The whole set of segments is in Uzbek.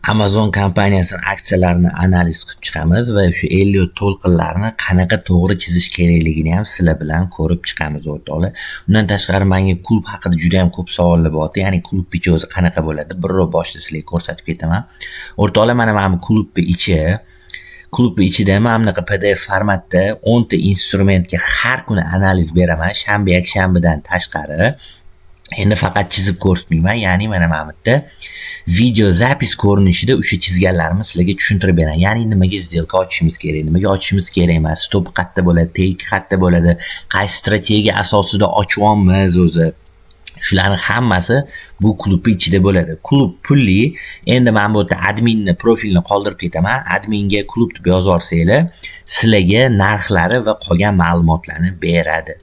Amazon kompaniyasining aksiyalarini analiz qilib chiqamiz va o'sha Elliot to'lqinlarni qanaqa to'g'ri chizish kerakligini ham sizlar bilan ko'rib chiqamiz o'rtoqlar. Undan tashqari menga klub haqida juda ham ko'p savollar bor. Ya'ni klub ichi o'zi qanaqa bo'ladi? Birrov boshida sizlarga ko'rsatib ketaman. O'rtoqlar, mana klub ichida mana bunaqa PDF formatda 10 ta instrumentga har kuni analiz beraman, shanba yakshanbadan tashqari. Endi faqat chizib ko'rsatmayman, ya'ni mana bu yerda video zapis ko'rinishida o'sha chizganlarimni sizlarga tushuntirib beraman. Ya'ni nimaga сделка ochishimiz kerak, nimaga ochishimiz kerak emas, stop qayerda bo'ladi, take qayerda bo'ladi, qaysi strategiya asosida ochyapmiz o'zi. Shularning hammasi bu klubning ichida bo'ladi. Klub pulli. Endi men bu yerda adminni profilini qoldirib ketaman. Adminga klub deb yozib olsanglar, sizlarga narxlari va qolgan ma'lumotlarni beradi.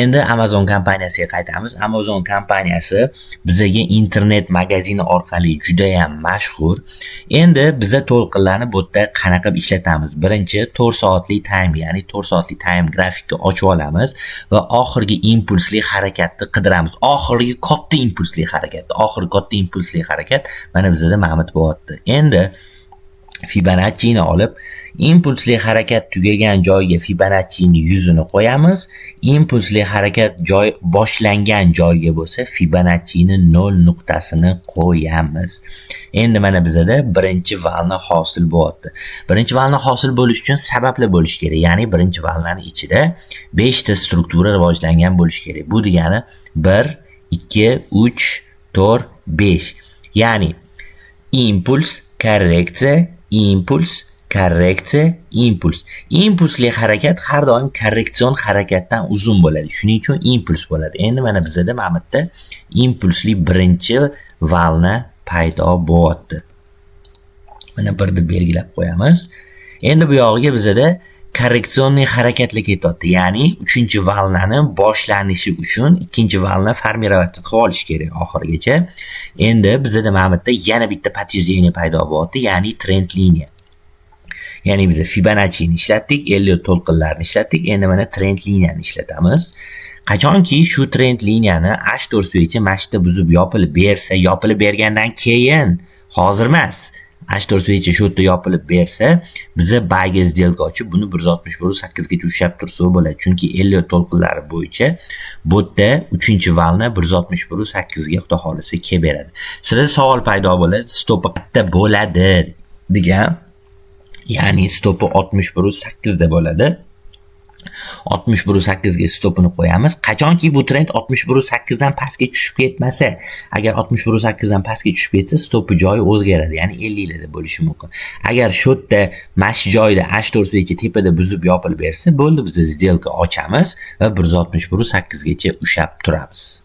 Endi Amazon kompaniyasiga qaytamiz. Amazon kompaniyasi bizga internet magazini orqali juda ham mashhur. Endi biza to'lqinlarni bu yerda qanaqa ishlatamiz? Birinchi 4 soatlik time, ya'ni 4 soatlik time grafikni ochib olamiz va oxirgi impulsli harakatni qidiramiz. Oxirgi katta impulsli harakat mana bizda ma'lumot bo'lyapti. Endi Fibonacci'ni olib, impulsli harakat tugagan joyga Fibonacci'ni 100 ni qo'yamiz. Impulsli harakat boshlangan joyga bo'lsa Fibonacci'ni 0 nuqtasini qo'yamiz. Endi mana bizda birinchi valni hosil bo'lyapti. Birinchi valni hosil bo'lish uchun sabablar bo'lish kerak. Ya'ni birinchi valning ichida 5 ta struktura rivojlangan bo'lish kerak. Bu degani 1, 2, 3, 4, 5. Ya'ni impuls, korreksiya, impuls, korreksiya, impuls. Impulsli harakat har doim korreksion harakatdan uzun bo'ladi. Shuning uchun impuls bo'ladi. Endi mana bizda mana bu yerda impulsli birinchi valna paydo bo'lyapti. Mana bir deb belgilab qo'yamiz. Endi bu yog'iga bizda korreksionniy harakatlar ketyapti. Ya'ni 3-valnani boshlanishi uchun 2-valni formirovatsiya qilib olish kerak oxirigacha. Endi bizda mana bu yerda yana bitta подтверждение paydo bo'lyapti, ya'ni trend liniya. Ya'ni biz Fibonacci'ni ishlatdik, Elliot to'lqinlarini ishlatdik. Endi mana trend liniyani ishlatamiz. Qachonki shu trend liniyani H4 bo'yicha mashta buzib yopilib bersa, yopilib bergandan keyin, hozir emas, H4 bo'yicha shu yerda yopilib bersa, biza buyga сделка ochib, buni 161.8 gacha ushlab tursa bo'ladi. Chunki Elliot to'lqinlari bo'yicha bu yerda 3-valni 161.8 ga xudo xolisa kelib beradi. Sizda savol paydo bo'ladi, stopi qayerda bo'ladi degan. Ya'ni stopi 61.8 da bo'ladi. 61.8 ga stopini qo'yamiz. Qachonki bu trend 61.8 dan pastga tushib ketmasa, agar 61.8 dan pastga tushib ketsa, stopi joyi o'zgaradi, ya'ni 50 larda bo'lishi mumkin. Agar shu yerda mash joyda H4 bo'yicha tepada buzib yopilib bersa, bo'ldi, biz сделка ochamiz va 161.8 gacha ushlab turamiz.